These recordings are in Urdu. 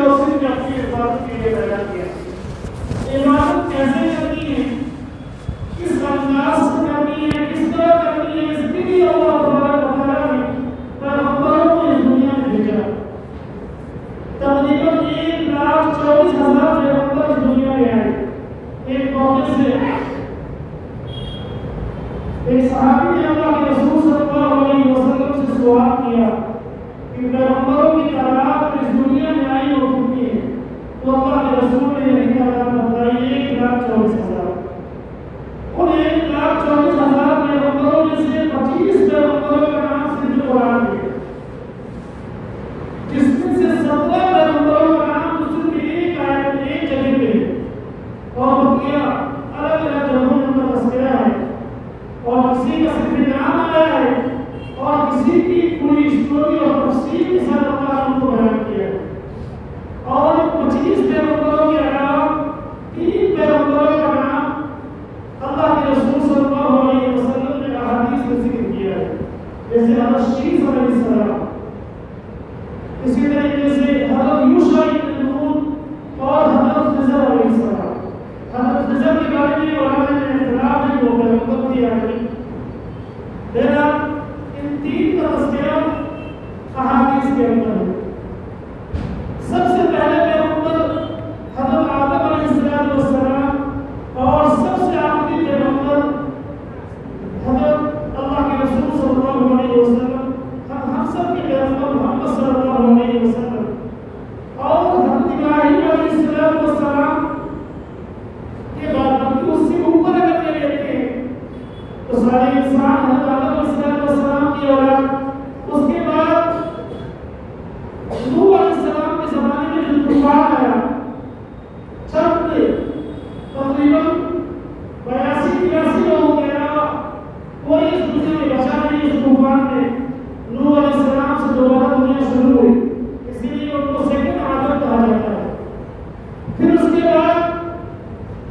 روشنی میں اپنی عبادت کے لیے پیدا کیا. عبادت کیسے کرنی ہے، کس انداز سے کرنی ہے، کس طرح کرنی ہے، اس کے لیے اللہ تبارک و تعالیٰ نے پیغمبروں کو اس دنیا میں بھیجا. تقریباً 1,24,000 پیغمبر اس دنیا میں آئے. ایک موقع سے ایک صحابی نے اللہ کے رسول صلی اللہ علیہ وسلم سے سوال کیا کہ پیغمبروں کی تعداد اس دنیا میں آئی ہو کتنی ہے؟ تو اللہ کے رسول نے یہی تعداد بتائی 1,24,000. ان 1,24,000 پیغمبروں میں سے 25 پیغمبروں کا نام صرف قرآن ہے، جس میں سے 17 پیغمبروں کا نام صرف ایک آیت میں ایک جگہ پہ ہے، اور بقیہ الگ الگ جگہوں میں ان کا تذکرہ ہے، اور کسی کا صرف نام آیا ہے اور کسی کی پوری اسٹوری اور تفصیل کے ساتھ اللہ نے ان کو بیان کیا. اور 25 پیغمبروں کے علاوہ 3 پیغمبروں کا نام اللہ کے رسول صلی اللہ علیہ وسلم نے احادیث میں ذکر کیا ہے، جیسے حضرت شیخ علیہ السلام، اسی طریقے سے حضرت یوشع بن نون اور حضرت خضر علیہ السلام. حضرت خضر کے بارے میں علماء میں اختلاف ہے، وہ پیغمبر تھے یا نہیں. بہرحال ان 3 کا تذکرہ احادیث کے اندر ہے. سب سے پہلے پیغمبر حضرت آدم علیہ السلام اور سب سے آخری پیغمبر حضرت اللہ کے رسول صلی اللہ علیہ وسلم، ہم سب کے پیغمبر محمد صلی اللہ علیہ وسلم. اور حضرت ابراہیم علیہ السلام کے بعد بلکہ اس سے اوپر اگر لے لیتے ہیں تو سارے انسان حضرت آدم علیہ السلام کی اولاد. اس کے بعد نوح علیہ السلام کے زمانے میں جو طوفان آیا، چند تقریباً 82-83 لوگوں کے علاوہ کوئی اس دنیا میں بچا نہیں. اس طوفان میں نوح علیہ السلام سے دوبارہ دنیا شروع ہوئی، اسی لیے ان کو سیکنڈ آدم کہا جاتا ہے. پھر اس کے بعد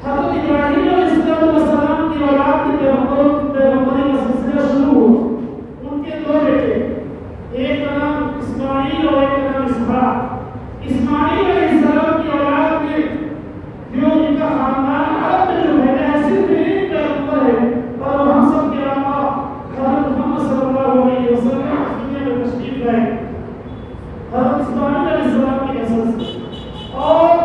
حضرت ابراہیم علیہ السلام کی اولاد کے پیغمبری کا سلسلہ شروع ہوا. ان کے 2 بیٹے، ایک کا نام اسماعیل اور ایک کا نام اسحاق. اسماعیل علیہ السلام کی اولاد میں جو ان کا خاندان عرب میں جو ہے صرف ایک پیغمبر ہے، اور ہم سب کے آقا حضرت محمد صلی اللہ علیہ وسلم دنیا میں تشریف لائے حضرت اسماعیل علیہ السلام کی نسل سے. اور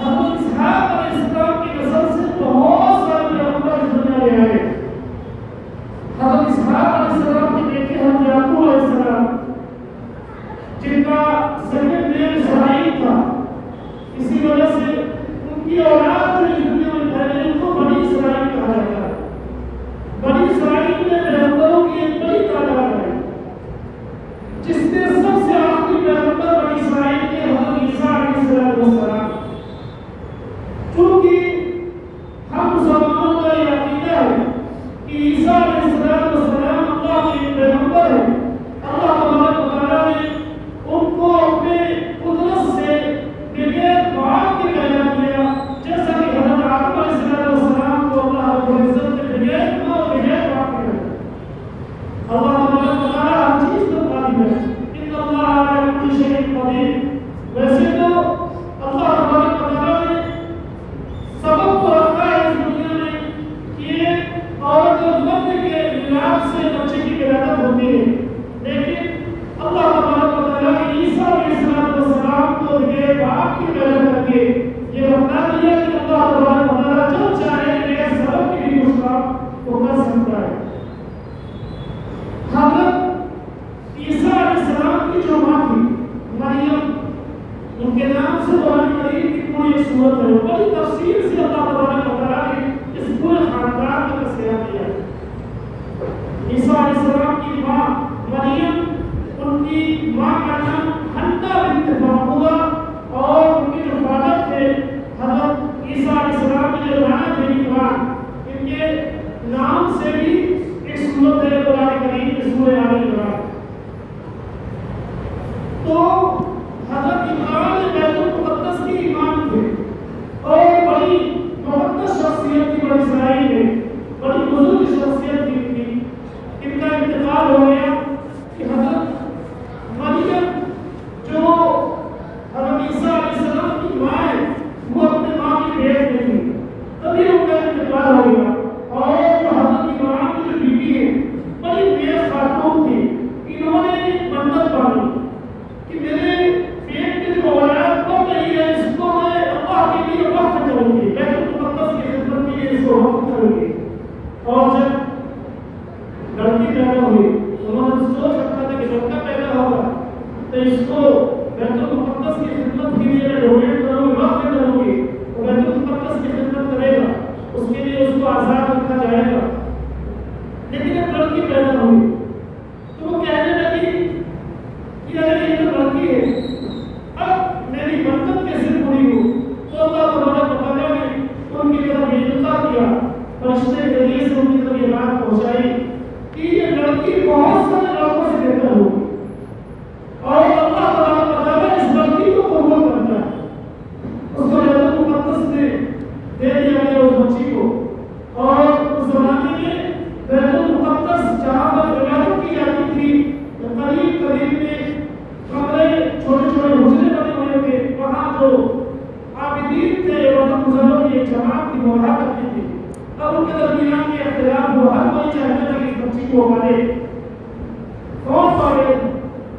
حضرت اسحاق علیہ السلام کی نسل سے بہت سارے پیغمبر اس دنیا میں آئے. حضرت اسحاق علیہ السلام کے بیٹے حضرت یعقوب علیہ السلام، جن کا سیکنڈ نیم اسرائیل تھا، اسی وجہ سے ان کی اولاد جو اس دنیا میں پھیلی ان کو بنی اسرائیل کہا جاتا ہے. بنی اسرائیل میں پیغمبروں کی ایک بڑی تعداد ہے، جس میں سب سے آخری پیغمبر بنی اسرائیل کے حضرت عیسیٰ علیہ السلام. چونکہ ہم مسلمانوں کا یہ عقیدہ ہے کہ عیسیٰ علیہ السلام اللہ کے پیغمبر ہیں. اللہ تبارک و تعالیٰ نے ان کو اپنے قدرت سے بغیر باپ کے پیدا کیا، جیسا کہ حضرت آدم علیہ السلام کو اللہ رب العزت نے بغیر ماں اور بغیر باپ کے پیدا کیا. اللہ تبارک و تعالیٰ ہر چیز پر قادر ہے. ان اللہ علی کل شیء قدیر. ویسے تو اللہ تبارک و تعالیٰ نے سبب کو رکھا ہے اس دنیا میں کہ عورت اور مرد کے ملاپ سے بچے کی ولادت ہوتی ہے، لیکن اللہ تبارک و تعالیٰ نے عیسیٰ علیہ السلام کو بغیر باپ کی پیدا کر کے یہ بتا دیا کہ اللہ تبارک و تعالیٰ جو چاہے بغیر سبب کے بھی اس کام کو کر سکتا ہے. حضرت عیسیٰ علیہ السلام کی جو ماں تھی مریم، ان کے نام سے قرآن کریم کی پوری ایک سورت ہے، بڑی تفصیل سے اللہ تبارک و تعالیٰ نے اس پورے خاندان کا تذکرہ کیا. عیسیٰ علیہ السلام کی ماں مریم، ان کی ماں کا نام حنا بنت فاطمہ، اور ان کے جو فادر تھے حضرت عیسیٰ علیہ السلام کی جو نانا تھے ماں، ان کے نام سے بھی ایک سورت ہے قرآن کریم کی سورہ آل عمران. تو حضرت عمران بیت المقدس کی امام تھے اور بڑی مقدس شخصیت تھی. بنی اسرائیل میں بڑی بزرگ شخصیت تھی. ان کا انتقال ہو گیا کہ حضرت مریم جو حضرت عیسیٰ علیہ اور جب لڑکی پیدا ہوئی انہوں نے سوچ رکھا تھا کہ لڑکا پیدا ہوگا تو اس کو بیت المقدس کی خدمت کے لیے میں ڈونیٹ کروں گی، وقت کروں گی، وہ بیت المقدس کی خدمت کرے گا، اس کے لیے اس کو آزاد رکھا جائے گا۔ لیکن جب لڑکی پیدا ہوئی تو وہ کہنے لگی کہ ارے یہ تو لڑکی ہے، اب میری برکت کیسے پوری ہو؟ تو اللہ تبارک و تعالیٰ نے ان کی طرف التفات کیا، فرشتے کے ذریعے سے ان کی طرف یہ بات پہنچائی کہ یہ لڑکی بہت سارے لڑکوں سے بہتر ہوگی، اور اللہ تبارک و تعالیٰ اس لڑکی کو قبول کرتا ہے۔ اس کو بیت المقدس میں دے دیا گیا اس بچی کو، اور اس زمانے میں بیت المقدس جہاں پر عبادت کی جاتی تھی قریب قریب میں کمرے چھوٹے چھوٹے حجرے بنے ہوئے تھے، وہاں جو عابدین تھے عبادت گزاروں کی ایک جماعت کی وہ رہا کرتی تھی۔ اب ان کے درمیان میں اختلاف ہوا، ہر کوئی چاہتا تھا کہ اس بچی کو پالے، کون پالے؟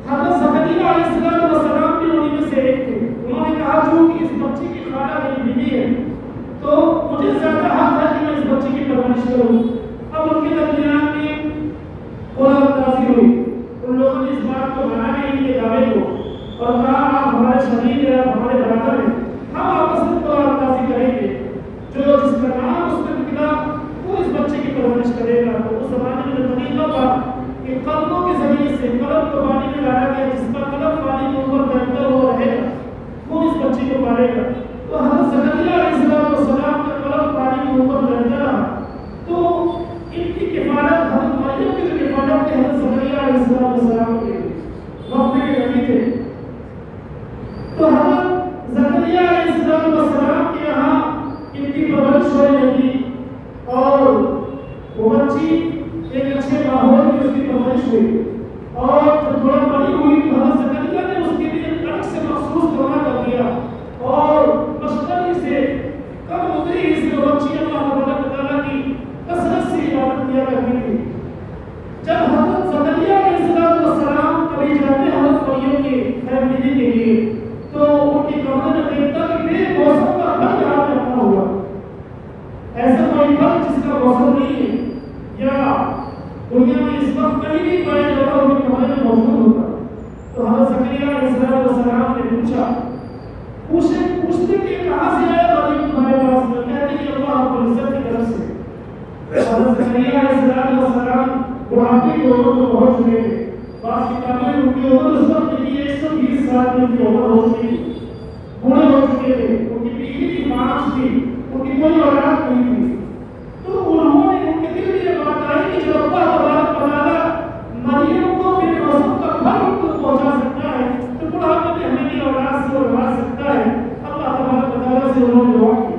حضرت زکریا علیہ السلام بھی انہیں میں سے ایک تھے۔ انہوں نے کہا چونکہ اس بچی کی خالہ میری بیوی ہے تو مجھے زیادہ حق ہے کہ میں اس بچی کی پرورش کروں۔ اب ان کے درمیان میں قرآن نازل ہوئی، ان لوگوں نے اس بات کو بنانے ان کے دعوے کو اور کہا آپ ہمارے شریک ہیں، آپ ہمارے برادر ہیں، ہم آپس میں قرآن نازل کریں گے، جو جس کا نام اس میں نکلا وہ اس بچے کی پرورش کرے گا۔ تو اس زمانے میں طریقہ تھا کہ قلموں کے ذریعے سے قلم کو پانی میں ڈالا گیا، جس کا قلم پانی کے اوپر تیرتا ہوا رہے گا وہ اس بچے کو پالے گا۔ تو حضرت زکریا علیہ السلام کا قلم پانی کے اوپر تیرتا رہا، تو ان کی کفالت حضرت مریم کی جو کفالت تھی حضرت زکریا علیہ السلام کے وقت کے نبی تھے، تو حضرت زکریا علیہ السلام کے یہاں ان کی پرورش ہونے لگی، اور وہ بچی ایک اچھے ماحول میں اس کی پرورش ہوئی، اور جب تھوڑا بڑی ہوئی تو حضرت زکریا نے اس کے لیے ایک الگ سے مخصوص کمرہ کر دیا، اور مشتری سے کم عمری سے وہ بچی اللہ تبارک و تعالیٰ کی کثرت سے عبادت کیا کرتی تھی۔ جب حضرت زکریا علیہ السلام کبھی جاتے حضرت مریم کی فیملی کے لیے تو ان کی کمرے میں دیکھتا کہ بے موسم کا پھل یہاں پہ رکھا ہوا، ایسا کوئی پھل جس کا موسم نہیں ہے یا دنیا میں اس وقت کہیں بھی پایا جاتا ان کے کمرے میں موجود ہوتا۔ تو حضرت زکریا علیہ السلام نے پوچھتے کہ کہاں سے آیا مریم تمہارے پاس؟ میں کہتے کہ اللہ رب العزت کی طرف سے۔ حضرت زکریا علیہ السلام بڑھاپے کی عمر کو پہنچ چکے تھے، بعض کتابیں ان کی عمر اس وقت کی 120 سال میں ان کی عمر ہو چکی تھی، بوڑھے ہو چکے تھے، ان کی بیوی کی مانچ تھی، ان کی کوئی اولاد نہیں تھی۔ تو انہوں نے ان کے دل میں یہ بات آئی کہ جب اللہ تبارک و تعالیٰ مریم کو بے موسم کا پھل ان کو پہنچا سکتا ہے تو بڑھاپے میں ہمیں بھی اولاد سے نواز سکتا ہے۔ اللہ تبارک و تعالیٰ سے انہوں نے دعا کی،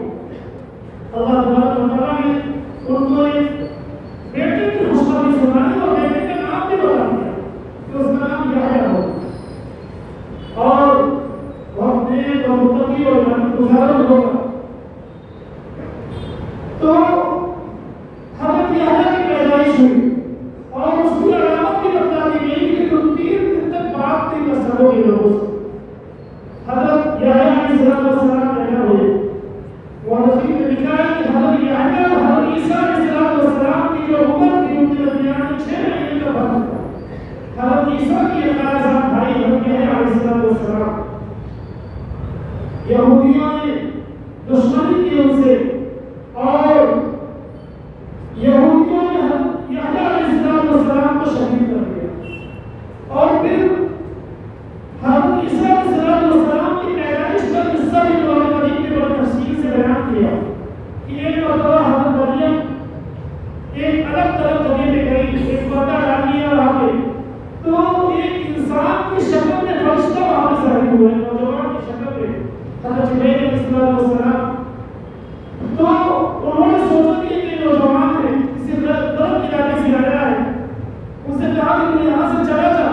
اللہ تبارک و تعالیٰ نے ان کو ایک بیٹے کی خوشخبری سنائی اور بیٹے کا نام بھی بتا دیا کہ اس کا نام یحییٰ ہو، اور وہ اپنے متقی اور عبادتگزار ہوگا۔ تو حضرت یحییٰ کی پیدائش ہوئی اور اس کی علامت بھی بتا دی گئی کہ تم 3 دن تک بات نہیں کر سکو گے لوگوں سے۔ حضرت یحییٰ علیہ السلام پیدا ہوئے، اور رسول نے لکھا ہے کہ حضرت یحییٰ اور حضرت عیسیٰ علیہ السلام کی جو عمر تھی ان کے درمیان میں 6 مہینے کا فرق تھا۔ حضرت عیسیٰ کی اخلاصات بھائی حضرت یحییٰ علیہ السلام، یہودیوں نے دشمنی کی ان سے، اور یہودیوں نے حضرت یحییٰ علیہ السلام کو شہید کر دیا، اور پھر حضرت عیسیٰ علیہ السلام کی پیدائش کا قصہ بھی قرآن کریم میں بڑی تفصیل سے بیان کیا کہ ایک مرتبہ حضرت مریم ایک الگ طرف جگہ پہ گئی، ایک پردہ ڈال دیا وہاں پہ، تو ایک انسان کی شکل میں فرشتہ وہاں پہ ظاہر ہوا، نوجوان کی شکل میں حضرت جبرائیل علیہ السلام۔ تو انہوں نے سوچا کہ یہ نوجوان ہے، کسی غلط علاقے سے آیا ہے، ان سے کہا کہ تو یہاں سے چلا جا،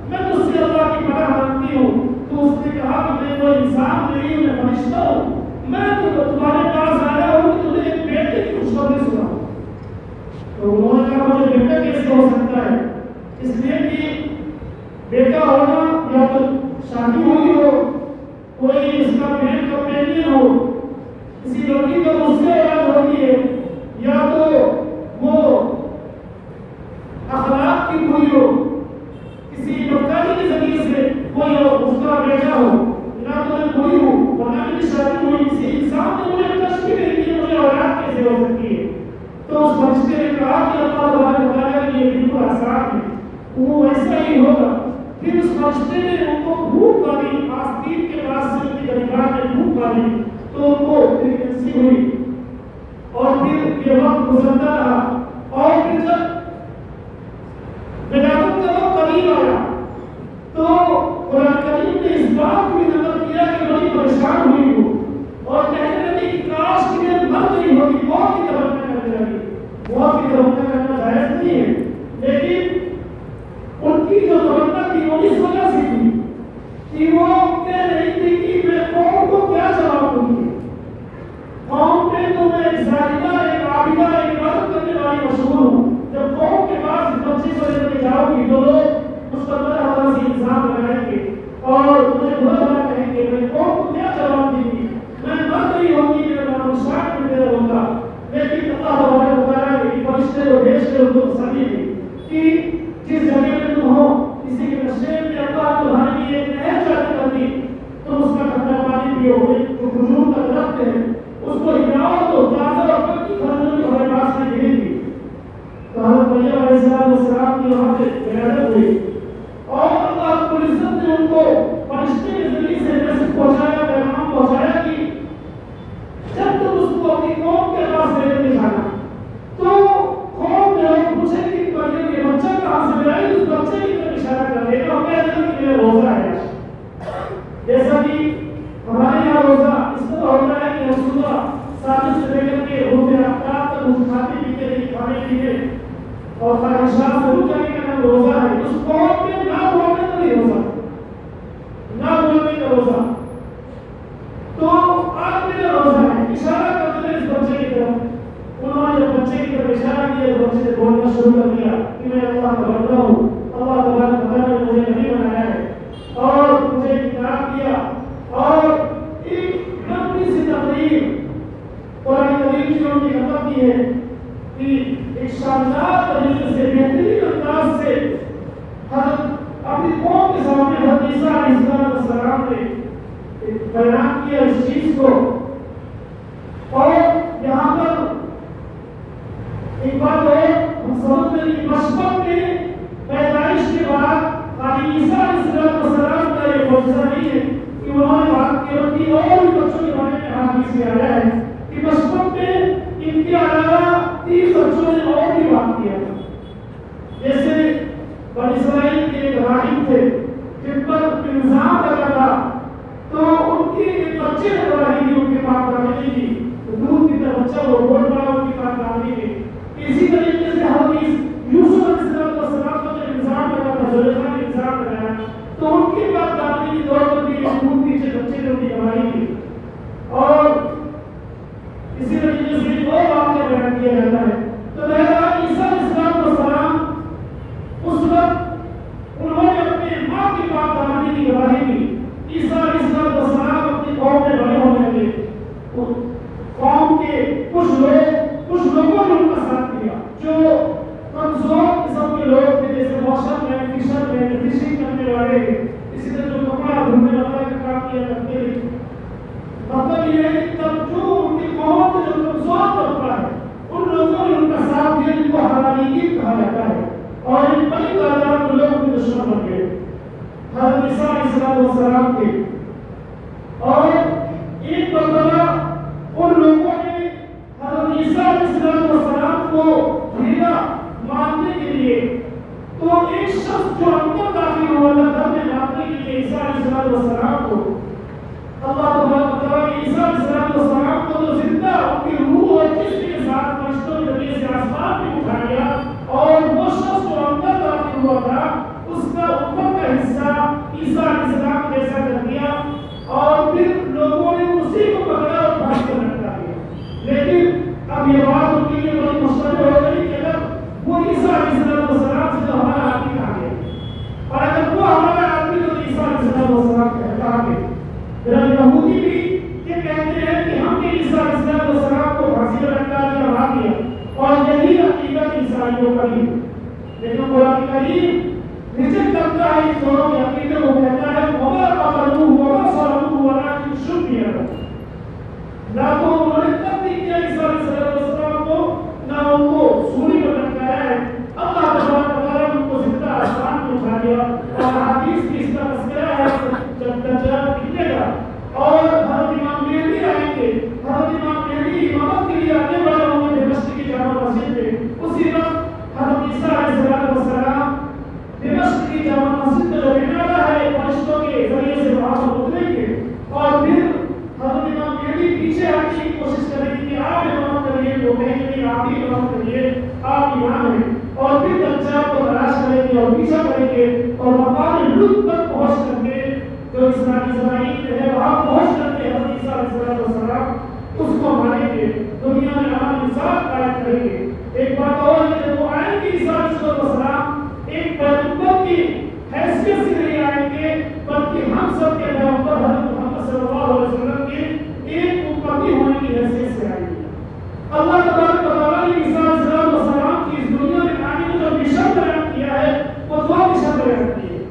میں تجھ سے اللہ کی پناہ مانگتی ہوں۔ تو اس نے کہا کہ میں کوئی انسان نہیں ہوں، میں فرشتہ ہوں، میں تمہارے پاس آیا ہوں کہ تمہیں ایک بیٹے کی خوشخبری سناؤں۔ تو انہوں نے کہا مجھے بیٹا کیسے ہو سکتا ہے؟ اس لیے کہ بیٹا ہونا یا تو شادی ہوئی ہو، کوئی اس کا مین کمپینین ہو، کسی لڑکی کا مجھ سے اولاد ہوتی ہے، یا تو وہ اخلاق کی بری ہو، کسی بدکاری کے ذریعے سے کوئی ہو، اس کا بیٹا ہو، نہ تو میں بری ہوں ورنہ میری شادی ہوئی، کسی انسان نے مجھے کشف بھی نہیں کی مجھے اولاد کیسے ہو سکتی ہے؟ تو اس فرشتے نے کہا کہ اللہ تبارک و تعالیٰ کے لیے بالکل آسان ہے، وہ ویسا ہی ہوگا۔ پھر اس فرشتے نے ان کو بھوک ماری، آستین کے پاس سے ان کی گریبان میں بھوک ماری تو ان کو پریگننسی ہوئی، اور پھر یہ وقت گزرتا رہا، اور پھر جب ولادت کا وقت قریب آیا تو قرآن کریم نے اس بات کو بھی نقل کیا کہ بڑی پریشان ہوئی وہ، اور کہنے لگی کہ کاش کہ میں مر گئی ہوتی، موت کی تمنا کرنے لگی۔ موت کی تمنا کرنا جائز نہیں ہے، لیکن ان کی جو تمنا تھی وہ اس وجہ سے تھی کہ وہ کہہ رہی تھی کہ میں قوم کو کیا جواب دوں گی؟ قوم میں تو میں ایک ظالمہ، ایک عابدہ، ایک عبادت کرنے والی مشہور ہوں، جب قوم کے پاس اس بچے کو لے کے جاؤ گی تو لوگ اس پر بڑا بڑا سے الزام لگائیں گے اور مجھے برا بھلا کہیں گے، میں قوم کو کیا جواب دیں گی؟ میں مر گئی ہوگی، میرا نام شاک میں میرا ہوگا۔ لیکن اللہ تبارک و تعالیٰ نے فرشتے کو بھیج کر ان کو تسلی دی کہ جس جگہ میں تم ہو، کسی کے نشے میں اللہ تمہارے لیے ایک نہر جاری کر دی، تم اس کا ٹھنڈا پانی پیو، جو کھجور کا درخت ہے اس کو ہلاؤ تو تازہ اور پکی کھجور تمہارے پاس میں گرے گی۔ تو حضرت مریم علیہ السلام کی وہاں سے ولادت ہوئی، اور اللہ رب العزت نے ان کو فرشتے کے ذریعے سے میسج پہنچایا، پیغام پہنچایا کہ جب تم اس کو اپنی قوم کے پاس لے کے جانا تو قوم میں لوگ پوچھیں کہ مریم یہ بچہ کہاں سے ملا ہے، اس بچے کی طرف اشارہ کر دے گا، اور کہہ دینا کہ میرا روزہ ہے۔ جیسا کہ ہمارے یہاں روزہ اس طرح ہوتا ہے کہ ہم صبح ساجد سے لے کر کے روزے افطار تک کچھ کھاتے پیتے نہیں، کھانے پیتے اور خواہشات سے رک جانے کا نام روزہ ہے۔ اس قوم میں نہ بولنے کا نہیں روزہ، نہ بولنے کا روزہ، تو آج میرا روزہ ہے، اشارہ کرتے ہیں اس بچے کی طرف۔ انہوں نے جب بچے کی طرف اشارہ کیا تو بچے نے بولنا شروع کر دیا کہ میں اللہ کا بندہ ہوں، اللہ تبارک و تعالیٰ نے مجھے نبی بنایا ہے اور مجھے کتاب دیا، اور ایک لمبی سی تقریر قرآن کریم کی ان کی نقل کی ہے کہ ایک شاندار طریقے سے، بہترین انداز سے حضرت اپنی قوم کے سامنے حضرت عیسیٰ علیہ السلام نے بیان کیا اس چیز کو۔ اور یہاں پر ایک بات ہے ہم سمجھتے ہیں کہ بچپن میں پیدائش کے بعد خالی عیسیٰ علیہ السلام کا یہ معجزہ نہیں ہے کہ انہوں نے بات کی، بلکہ اور بھی بچوں کے بارے میں حدیث میں آیا ہے کہ بچپن میں ان کے علاوہ 30 بچوں نے اور بھی بات کیا، جیسے بنی اسرائیل کے ابراہیم تھے جن پر الزام لگا تھا، تو ان کی ایک بچے نے گواہی دی ان کے پاس دامنی کی، دودھ پیتا بچہ وہ بول پڑا ان کے پاس دامنی کی۔ اسی طریقے سے حضرت یوسف علیہ السلام کو جب الزام لگا تھا، زلیخا نے الزام لگایا تو ان کے پاس دامنی کی طور پر بھی دودھ پیچھے بچے نے ان کی گواہی دی۔ اور اسی طریقے سے ایک اور واقعہ بیان کیا جاتا ہے۔ تو بہرحال عیسیٰ علیہ السلام اس وقت انہوں نے اپنے ماں کے پاس دامنی کی گواہی دی۔ عیسیٰ علیہ السلام اپنی قوم میں بڑے ہونے لگے، قوم کے کچھ لوگوں نے ان کا ساتھ دیا جو کمزور قسم کے لوگ تھے، جیسے موسم میں فشر میں فشنگ کرنے والے، اسی طرح جو کپڑا ڈھونڈنے والا کا کام کیا کرتے ہیں۔ مطلب یہ ہے کہ تب جو ان کی قوم میں جو کمزور طبقہ ہے ان لوگوں نے ان کا ساتھ دیا، جن کو حواریین کہا جاتا ہے، اور ان بڑی تعداد میں لوگ بھی دشمن بن گئے حضرت عیسیٰ علیہ السلام کے۔ اور ایک مرتبہ ان لوگوں نے حضرت عیسیٰ علیہ السلام کو گھیرا مارنے کے لیے، تو ایک شخص جو اندر داخل ہوا تھا گھر میں مارنے کے لیے عیسیٰ علیہ السلام کو، اللہ تبارک و تعالیٰ نے عیسیٰ علیہ السلام کو تو زندہ ان کی روح اور جسم کے ساتھ فرشتوں کے ذریعے سے آسمان میں اٹھا لیا، اور وہ شخص جو اندر داخل ہوا تھا اس کا اوپر کا حصہ عیسیٰ علیہ السلام جیسا کر دیا، اور پھر لوگوں نے اسی کو پکڑا اور پھانسی پر لٹکا دیا۔ لیکن اب یہ بات ان کے لیے بڑی مشکل ہو گئی کہ اگر وہ عیسیٰ علیہ السلام سے تو ہمارا آدمی کہاں گیا، اور اگر وہ ہمارا آدمی تو عیسیٰ علیہ السلام کہاں گئے۔ یہودی بھی یہ کہتے ہیں کہ ہم نے عیسیٰ علیہ السلام کو پھانسی پر لٹکا دیا، مار دیا، اور یہی عقیدہ عیسائیوں کا ہی، لیکن قرآن کریم ریجیکٹ کرتا ہے اس دونوں کے عقیدے کو، کہتا ہے وما قتلوہ وما صلبوہ ولکن شبہ لہم، نہ تو انہوں نے قتل کیا عیسیٰ علیہ السلام کو، نہ ان کو سولی پر لٹکایا ہے، اللہ تبارک و تعالیٰ نے ان کو زندہ آسمان میں اٹھا دیا، اور حدیث کی اس کا تذکرہ ہے جب دجال نکلے گا اور حضرت امام مہدی آئیں گے، حضرت امام مہدی امامت کے لیے آنے والے ہوں گے دمشق کی جامع مسجد میں، اسی وقت حضرت عیسیٰ علیہ السلام دمشق کی جامع مسجد میں جو مینارہ ہے فرشتوں کے ذریعے سے وہاں پر اتریں گے، اور پھر حضرت امام مہدی پیچھے ہٹنے کی کوشش کریں گے کہ آپ امامت کریے، وہ کہیں گے آپ ہی امامت کریے، آپ امام ہیں، اور پھر دجال کو تلاش کریں گے اور پیچھا کریں گے، اور مقام لطف تک پہنچ کر کے جو اسلامی زمین میں ہے وہاں پہنچ کر کے حضرت عیسیٰ علیہ السلام اس کو مانیں گے، دنیا میں امن انصاف قائم کریں گے۔ ایک بات اور ہے کہ وہ آئیں گے عیسیٰ علیہ السلام ایک پیغمبر کی حیثیت سے نہیں آئیں گے، بلکہ ہم سب کے پیغمبر حضرت محمد صلی اللہ علیہ وسلم کے ایک امتی ہونے کی حیثیت سے آئیں گے۔ اللہ تبارک و تعالیٰ نے عیسیٰ علیہ السلام کی اس دنیا میں آنے کا جو مشن بیان کیا ہے وہ دو مشن بیان کیے۔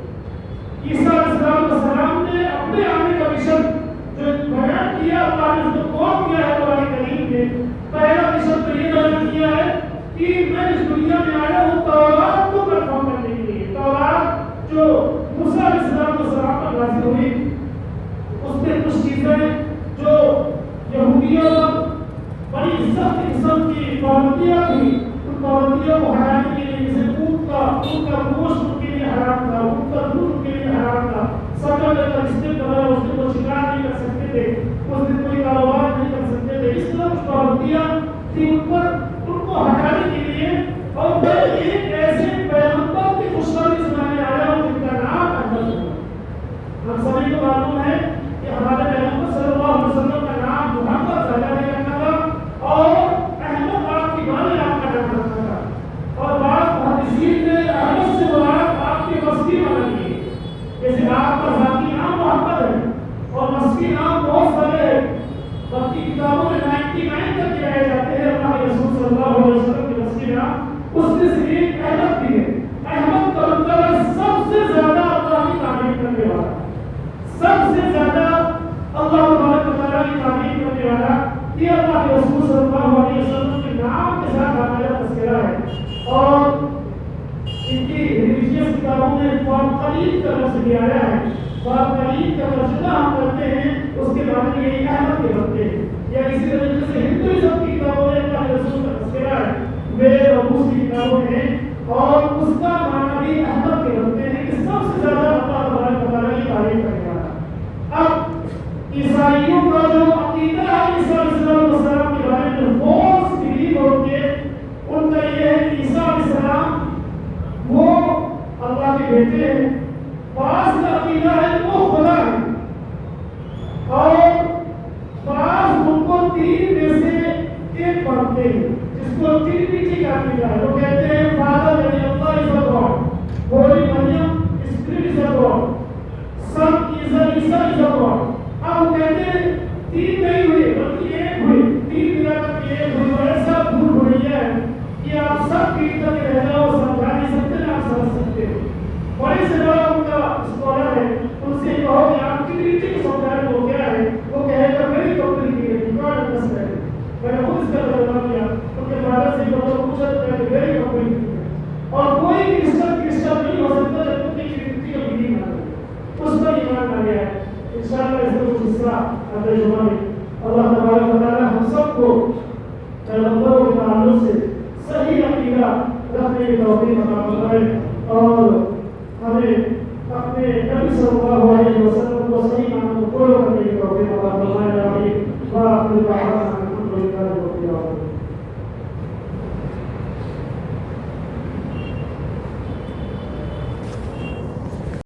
عیسیٰ علیہ السلام نے اپنے آنے کا مشن جو بیان کیا، اللہ نے اس کو کوٹ کیا ہے قرآن کریم میں۔ پہلا مشن تو یہ بیان کیا ہے کہ میں اس دنیا میں آیا ہوں تورات کو کنفرم کرنے کے لیے۔ تورات جو موسیٰ علیہ السلام پر نازل ہوئی، اس میں کچھ چیزیں جو یہودیوں بڑی سخت قسم کی پابندیاں تھیں، ان پابندیوں کو ہٹانے کے لیے جیسے اونٹ کا گوشت ان کے لیے حرام تھا، اونٹ کا دودھ ان کے لیے حرام تھا، سفر کا اس دن وہ شکار نہیں کر سکتے تھے، اس دن کوئی کاروبار نہیں کر سکتے تھے، اس طرح کچھ پابندیاں تھیں ان پر، ان کو ہٹانے کے لیے، اور میں ایک ایسے پیغمبر کی خوشخبری سنانے آیا ہوں جن کا نام احمد ہے۔ ہم سبھی کو معلوم ہے کہ ہمارے پیغمبر صلی اللہ علیہ وسلم کا نام محمد رکھا گیا تھا، اور احمد آپ کی ماں نے آپ کا نام رکھا تھا، اور بعض محدثین نے احمد سے مراد آپ کی مستی مانا لی، جیسے آپ کا ذاتی نام محمد ہے اور مستی نام بہت سارے ہیں، باقی کتابوں میں 99 تک کہے جاتے ہیں اللہ کے رسول صلی اللہ علیہ وسلم کے مستی نام، اس میں سے ایک احمد بھی ہے۔ احمد کا مطلب ہے سب سے زیادہ اللہ کی تعریف کرنے والا، سب سے زیادہ اللہ تبارک و تعالیٰ کی تعریف کرنے والا، یہ اللہ کے رسول صلی اللہ علیہ وسلم کے نام کے ساتھ ہمارا تذکرہ ہے۔ اور ان کی ریلیجیس کتابوں میں فارم قریب کا لفظ بھی آیا ہے، فارم قریب کا ترجمہ ہم کرتے ہیں اس کے بارے میں یہی احمد کے بنتے ہیں، یا اسی طریقے سے ہندوازم کی کتابوں میں اللہ کے رسول کا تذکرہ ہے، وید اور دوسری کتابوں میں، اور اس کا معنی بھی احمد کے بنتے ہیں کہ سب سے زیادہ اللہ تبارک و تعالیٰ کی تعریف کرنے والا۔ اب عیسائیوں کا جو عقیدہ ہے عیسیٰ علیہ السلام کے بارے میں فالس بلیف ہوتے ہیں، ان کا یہ ہے کہ عیسیٰ علیہ السلام وہ اللہ کے بیٹے ہیں، بعض کا عقیدہ ہے کہ وہ خدا ہے، اور بعض ان کو تین میں سے ایک مانتے ہیں جس کو ٹرینٹی کا عقیدہ ہے۔ وہ کہتے ہیں فادر یعنی اللہ از اے گاڈ، ہولی مریم spirit is a God, son عیسیٰ از اے گاڈ۔ اب وہ کہتے ہیں تین نہیں ہوئے بلکہ ایک ہوئے، تین ملا کر کے ایک ہوئے، اور ایسا بھول بھولیا ہے کہ آپ سب پیٹ کر کے رہ جاؤ، سمجھا نہیں سکتے نہ آپ سمجھ سکتے ہو۔ بڑے سے بڑا ان کا اسکالر ہے، ان سے کہو کہ آپ کی ٹرینٹی کو سمجھائیں وہ کیا ہے، وہ کہے گا میری کمپنی کی ہے، ریکارڈ دس ہے، میں نے خود اس کا ترجمہ کیا، ان کے فادر سے پوچھا کہ میری کمپنی کی ہے، اور کوئی کرسچن نہیں ہو سکتا جب تک کہ ٹرینٹی کو بلیو نہ کرے، اس پر ایمان آ گیا ہے۔ انشاءاللہ اس کا کچھ حصہ اپنے جمعہ میں اللہ تبارک و تعالیٰ ہم سب کو پیغمبروں کے تعلق سے صحیح عقیدہ رکھنے کی توفیق عطا فرمائے، اور ہمیں اپنے نبی صلی اللہ